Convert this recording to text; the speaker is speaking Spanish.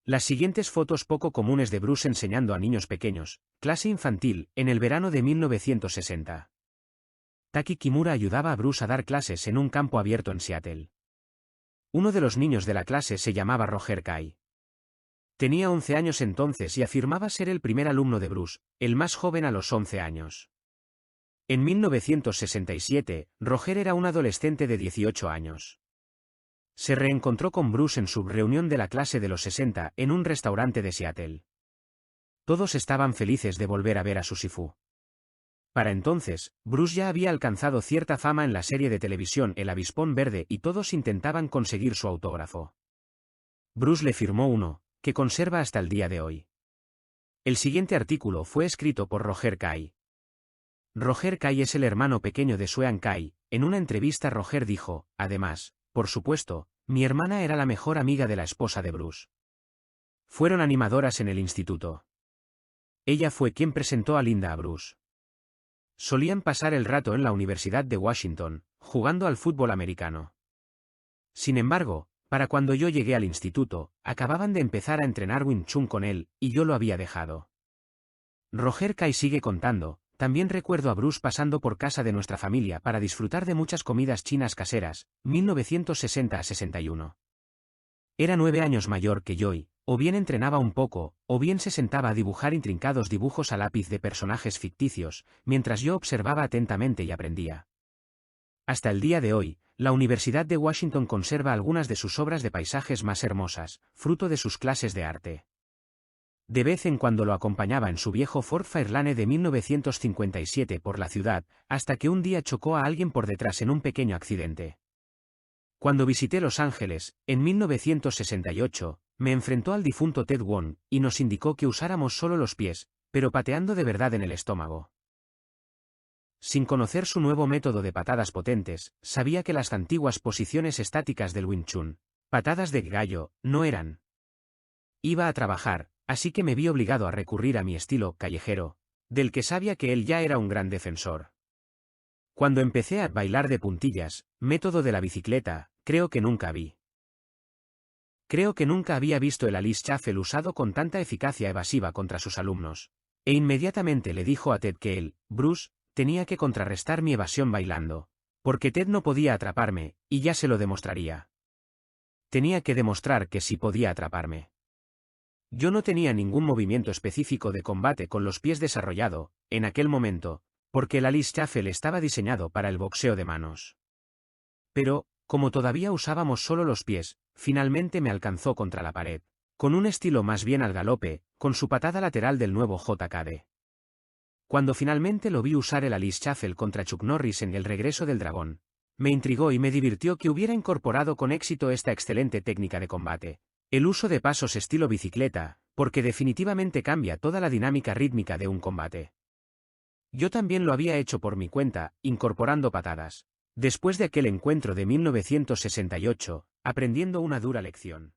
Las siguientes fotos poco comunes de Bruce enseñando a niños pequeños, clase infantil, en el verano de 1960. Taki Kimura ayudaba a Bruce a dar clases en un campo abierto en Seattle. Uno de los niños de la clase se llamaba Roger Kai. Tenía 11 años entonces y afirmaba ser el primer alumno de Bruce, el más joven a los 11 años. En 1967, Roger era un adolescente de 18 años. Se reencontró con Bruce en su reunión de la clase de los 60 en un restaurante de Seattle. Todos estaban felices de volver a ver a su Sifu. Para entonces, Bruce ya había alcanzado cierta fama en la serie de televisión El Avispón Verde y todos intentaban conseguir su autógrafo. Bruce le firmó uno, que conserva hasta el día de hoy. El siguiente artículo fue escrito por Roger Kai. Roger Kai es el hermano pequeño de Sean Kai. En una entrevista Roger dijo, además, por supuesto, mi hermana era la mejor amiga de la esposa de Bruce. Fueron animadoras en el instituto. Ella fue quien presentó a Linda a Bruce. Solían pasar el rato en la Universidad de Washington, jugando al fútbol americano. Sin embargo, para cuando yo llegué al instituto, acababan de empezar a entrenar Wing Chun con él, y yo lo había dejado. Roger Kai sigue contando, también recuerdo a Bruce pasando por casa de nuestra familia para disfrutar de muchas comidas chinas caseras, 1960 a 61. Era 9 años mayor que yo y, o bien entrenaba un poco, o bien se sentaba a dibujar intrincados dibujos a lápiz de personajes ficticios, mientras yo observaba atentamente y aprendía. Hasta el día de hoy, la Universidad de Washington conserva algunas de sus obras de paisajes más hermosas, fruto de sus clases de arte. De vez en cuando lo acompañaba en su viejo Ford Fairlane de 1957 por la ciudad, hasta que un día chocó a alguien por detrás en un pequeño accidente. Cuando visité Los Ángeles, en 1968, me enfrentó al difunto Ted Wong, y nos indicó que usáramos solo los pies, pero pateando de verdad en el estómago. Sin conocer su nuevo método de patadas potentes, sabía que las antiguas posiciones estáticas del Wing Chun, patadas de gallo, no eran. Iba a trabajar, así que me vi obligado a recurrir a mi estilo callejero, del que sabía que él ya era un gran defensor. Cuando empecé a bailar de puntillas, método de la bicicleta, creo que nunca había visto el Alice Shuffle usado con tanta eficacia evasiva contra sus alumnos. E inmediatamente le dijo a Ted que él, Bruce, tenía que contrarrestar mi evasión bailando, porque Ted no podía atraparme, y ya se lo demostraría. Tenía que demostrar que sí podía atraparme. Yo no tenía ningún movimiento específico de combate con los pies desarrollado, en aquel momento, porque el Alice Shuffle estaba diseñado para el boxeo de manos. Pero, como todavía usábamos solo los pies, finalmente me alcanzó contra la pared, con un estilo más bien al galope, con su patada lateral del nuevo JKD. Cuando finalmente lo vi usar el Alice Shuffle contra Chuck Norris en El Regreso del Dragón, me intrigó y me divirtió que hubiera incorporado con éxito esta excelente técnica de combate, el uso de pasos estilo bicicleta, porque definitivamente cambia toda la dinámica rítmica de un combate. Yo también lo había hecho por mi cuenta, incorporando patadas. Después de aquel encuentro de 1968, aprendiendo una dura lección.